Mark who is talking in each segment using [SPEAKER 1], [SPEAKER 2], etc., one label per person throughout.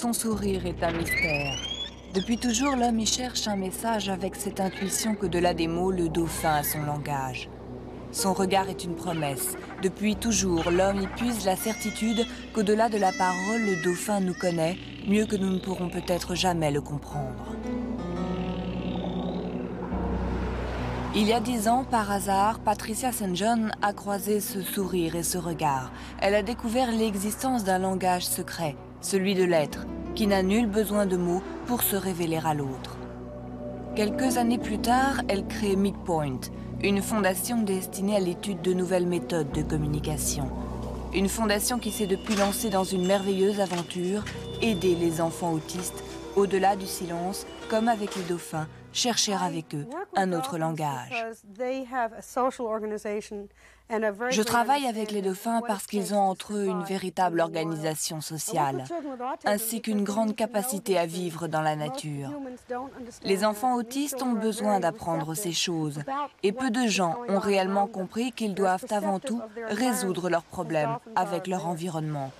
[SPEAKER 1] Son sourire est un mystère. Depuis toujours, l'homme y cherche un message avec cette intuition qu'au-delà des mots, le dauphin a son langage. Son regard est une promesse. Depuis toujours, l'homme y puise la certitude qu'au-delà de la parole, le dauphin nous connaît, mieux que nous ne pourrons peut-être jamais le comprendre. Il y a 10 ans, par hasard, Patricia St. John a croisé ce sourire et ce regard. Elle a découvert l'existence d'un langage secret, celui de l'être, qui n'a nul besoin de mots pour se révéler à l'autre. Quelques années plus tard, elle crée MidPoint, une fondation destinée à l'étude de nouvelles méthodes de communication. Une fondation qui s'est depuis lancée dans une merveilleuse aventure, aider les enfants autistes, au-delà du silence, comme avec les dauphins, chercher avec eux un autre langage. Je travaille avec les dauphins parce qu'ils ont entre eux une véritable organisation sociale, ainsi qu'une grande capacité à vivre dans la nature. Les enfants autistes ont besoin d'apprendre ces choses, et peu de gens ont réellement compris qu'ils doivent avant tout résoudre leurs problèmes avec leur environnement.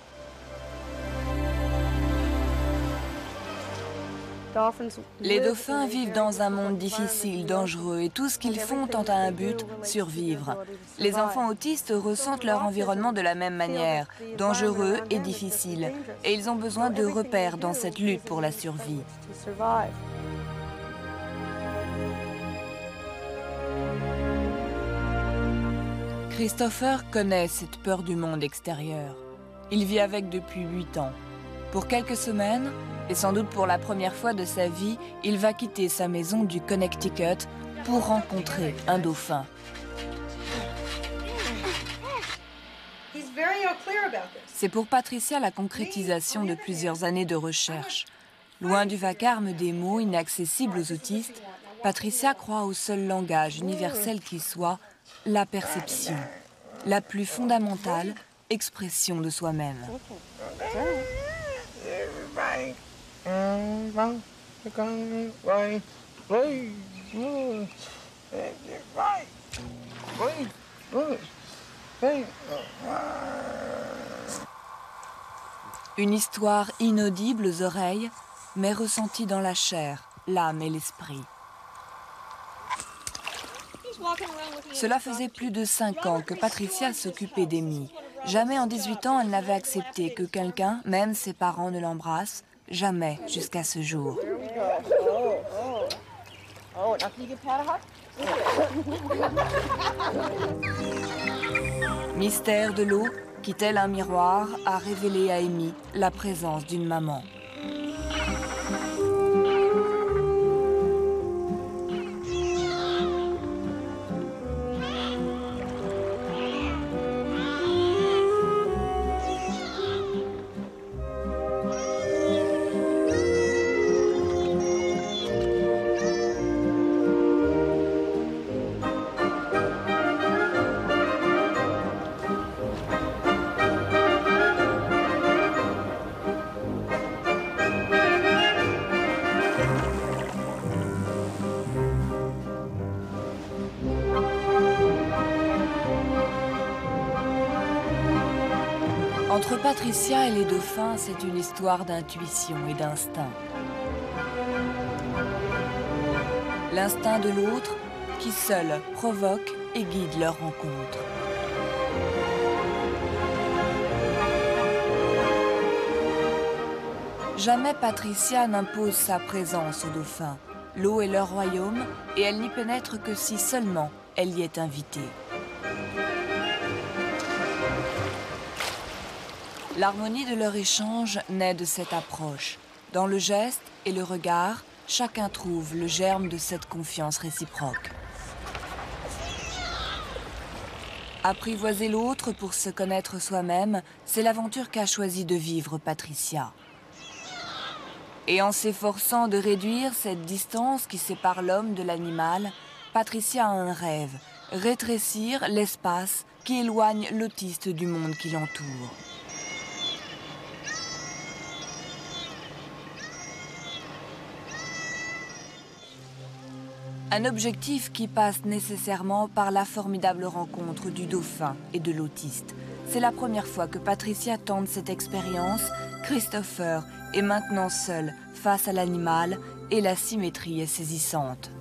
[SPEAKER 1] Les dauphins vivent dans un monde difficile, dangereux, et tout ce qu'ils font tend à un but, survivre. Les enfants autistes ressentent leur environnement de la même manière, dangereux et difficile, et ils ont besoin de repères dans cette lutte pour la survie. Christopher connaît cette peur du monde extérieur. Il vit avec depuis 8 ans. Pour quelques semaines, et sans doute pour la première fois de sa vie, il va quitter sa maison du Connecticut pour rencontrer un dauphin. C'est pour Patricia la concrétisation de plusieurs années de recherche. Loin du vacarme des mots inaccessibles aux autistes, Patricia croit au seul langage universel qui soit la perception, la plus fondamentale expression de soi-même. Une histoire inaudible aux oreilles, mais ressentie dans la chair, l'âme et l'esprit. Cela faisait plus de 5 ans que Patricia s'occupait d'Amy. Jamais en 18 ans, elle n'avait accepté que quelqu'un, même ses parents, ne l'embrasse. Jamais jusqu'à ce jour. Mystère de l'eau qui, tel un miroir, a révélé à Amy la présence d'une maman. Entre Patricia et les dauphins, c'est une histoire d'intuition et d'instinct. L'instinct de l'autre qui seul provoque et guide leur rencontre. Jamais Patricia n'impose sa présence aux dauphins. L'eau est leur royaume et elle n'y pénètre que si seulement elle y est invitée. L'harmonie de leur échange naît de cette approche. Dans le geste et le regard, chacun trouve le germe de cette confiance réciproque. Apprivoiser l'autre pour se connaître soi-même, c'est l'aventure qu'a choisi de vivre Patricia. Et en s'efforçant de réduire cette distance qui sépare l'homme de l'animal, Patricia a un rêve, rétrécir l'espace qui éloigne l'autiste du monde qui l'entoure. Un objectif qui passe nécessairement par la formidable rencontre du dauphin et de l'autiste. C'est la première fois que Patricia tente cette expérience. Christopher est maintenant seul face à l'animal et la symétrie est saisissante.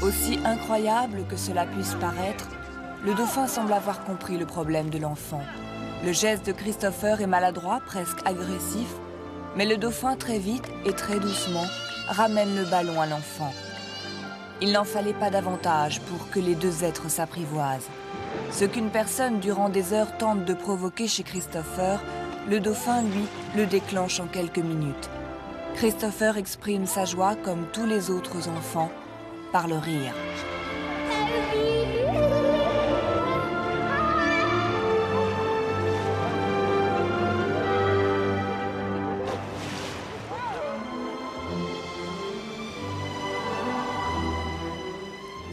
[SPEAKER 1] Aussi incroyable que cela puisse paraître, le dauphin semble avoir compris le problème de l'enfant. Le geste de Christopher est maladroit, presque agressif, mais le dauphin très vite et très doucement ramène le ballon à l'enfant. Il n'en fallait pas davantage pour que les deux êtres s'apprivoisent. Ce qu'une personne durant des heures tente de provoquer chez Christopher, le dauphin, lui, le déclenche en quelques minutes. Christopher exprime sa joie comme tous les autres enfants, par le rire.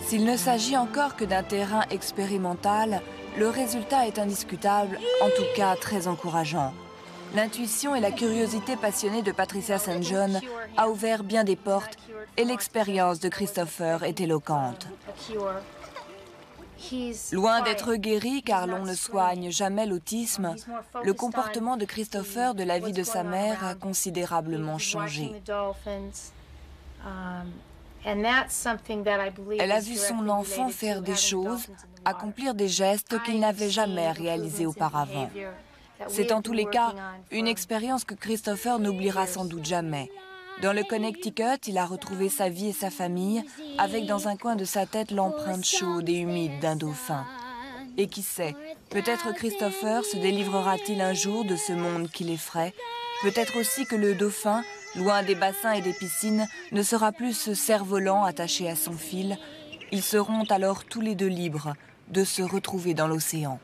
[SPEAKER 1] S'il ne s'agit encore que d'un terrain expérimental, le résultat est indiscutable, en tout cas très encourageant. L'intuition et la curiosité passionnée de Patricia St. John a ouvert bien des portes et l'expérience de Christopher est éloquente. Loin d'être guéri car l'on ne soigne jamais l'autisme, le comportement de Christopher de la vie de sa mère a considérablement changé. Elle a vu son enfant faire des choses, accomplir des gestes qu'il n'avait jamais réalisés auparavant. C'est en tous les cas une expérience que Christopher n'oubliera sans doute jamais. Dans le Connecticut, il a retrouvé sa vie et sa famille, avec dans un coin de sa tête l'empreinte chaude et humide d'un dauphin. Et qui sait, peut-être Christopher se délivrera-t-il un jour de ce monde qui l'effraie. Peut-être aussi que le dauphin, loin des bassins et des piscines, ne sera plus ce cerf-volant attaché à son fil. Ils seront alors tous les deux libres de se retrouver dans l'océan.